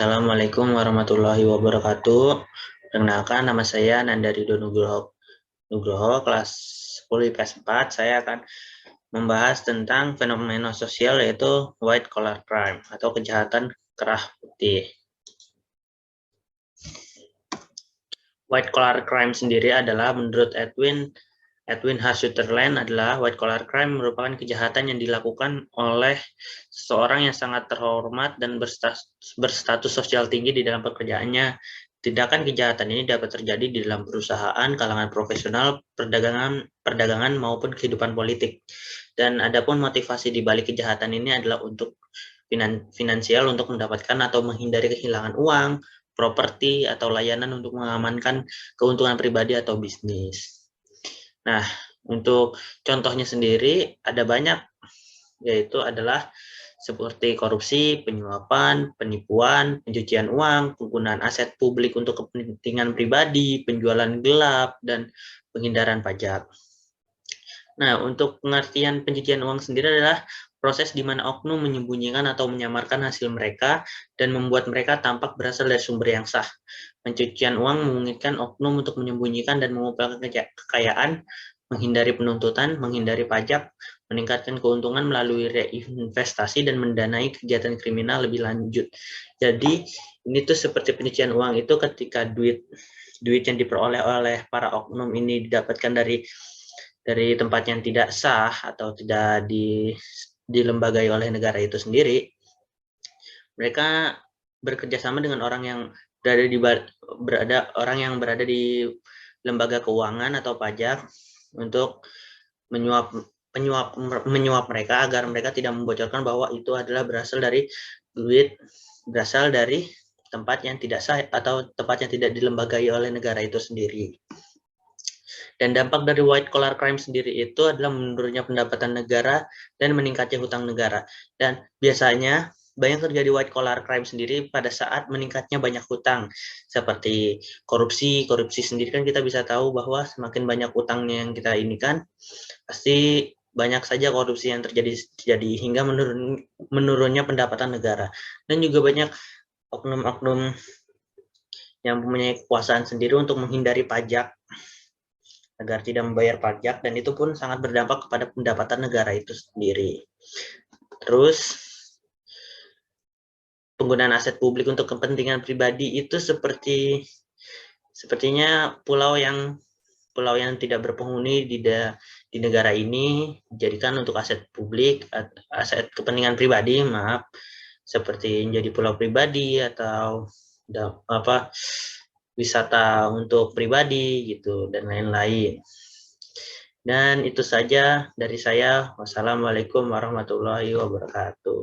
Assalamualaikum warahmatullahi wabarakatuh. Perkenalkan, nama saya Nanda Ridho Nugroho, kelas 10 IPS 4. Saya akan membahas tentang fenomena sosial yaitu white collar crime atau kejahatan kerah putih. White collar crime sendiri adalah menurut Edwin H. Sutherland adalah white collar crime merupakan kejahatan yang dilakukan oleh seseorang yang sangat terhormat dan berstatus sosial tinggi di dalam pekerjaannya. Tindakan kejahatan ini dapat terjadi di dalam perusahaan, kalangan profesional, perdagangan maupun kehidupan politik. Dan adapun motivasi di balik kejahatan ini adalah untuk finansial untuk mendapatkan atau menghindari kehilangan uang, properti, atau layanan untuk mengamankan keuntungan pribadi atau bisnis. Nah, untuk contohnya sendiri ada banyak, yaitu adalah seperti korupsi, penyuapan, penipuan, pencucian uang, penggunaan aset publik untuk kepentingan pribadi, penjualan gelap, dan penghindaran pajak. Nah, untuk pengertian pencucian uang sendiri adalah proses di mana oknum menyembunyikan atau menyamarkan hasil mereka dan membuat mereka tampak berasal dari sumber yang sah. Pencucian uang memungkinkan oknum untuk menyembunyikan dan mengumpulkan kekayaan, menghindari penuntutan, menghindari pajak, meningkatkan keuntungan melalui reinvestasi, dan mendanai kegiatan kriminal lebih lanjut. Jadi, ini tuh seperti pencucian uang itu ketika duit yang diperoleh oleh para oknum ini didapatkan dari tempat yang tidak sah atau tidak dilembagai oleh negara itu sendiri, mereka bekerja sama dengan orang yang berada di lembaga keuangan atau pajak untuk menyuap mereka agar mereka tidak membocorkan bahwa itu adalah berasal dari tempat yang tidak sah atau tempat yang tidak dilembagai oleh negara itu sendiri. Dan dampak dari white collar crime sendiri itu adalah menurunnya pendapatan negara dan meningkatnya hutang negara. Dan biasanya banyak terjadi white collar crime sendiri pada saat meningkatnya banyak hutang. Seperti korupsi sendiri kan kita bisa tahu bahwa semakin banyak hutangnya yang kita ini kan, pasti banyak saja korupsi yang terjadi hingga menurunnya pendapatan negara. Dan juga banyak oknum-oknum yang mempunyai kekuasaan sendiri untuk menghindari pajak agar tidak membayar pajak, dan itu pun sangat berdampak kepada pendapatan negara itu sendiri. Terus penggunaan aset publik untuk kepentingan pribadi itu sepertinya pulau yang tidak berpenghuni di negara ini dijadikan untuk aset publik, aset kepentingan pribadi, seperti menjadi pulau pribadi atau wisata untuk pribadi gitu dan lain-lain. Dan itu saja dari saya. Wassalamualaikum warahmatullahi wabarakatuh.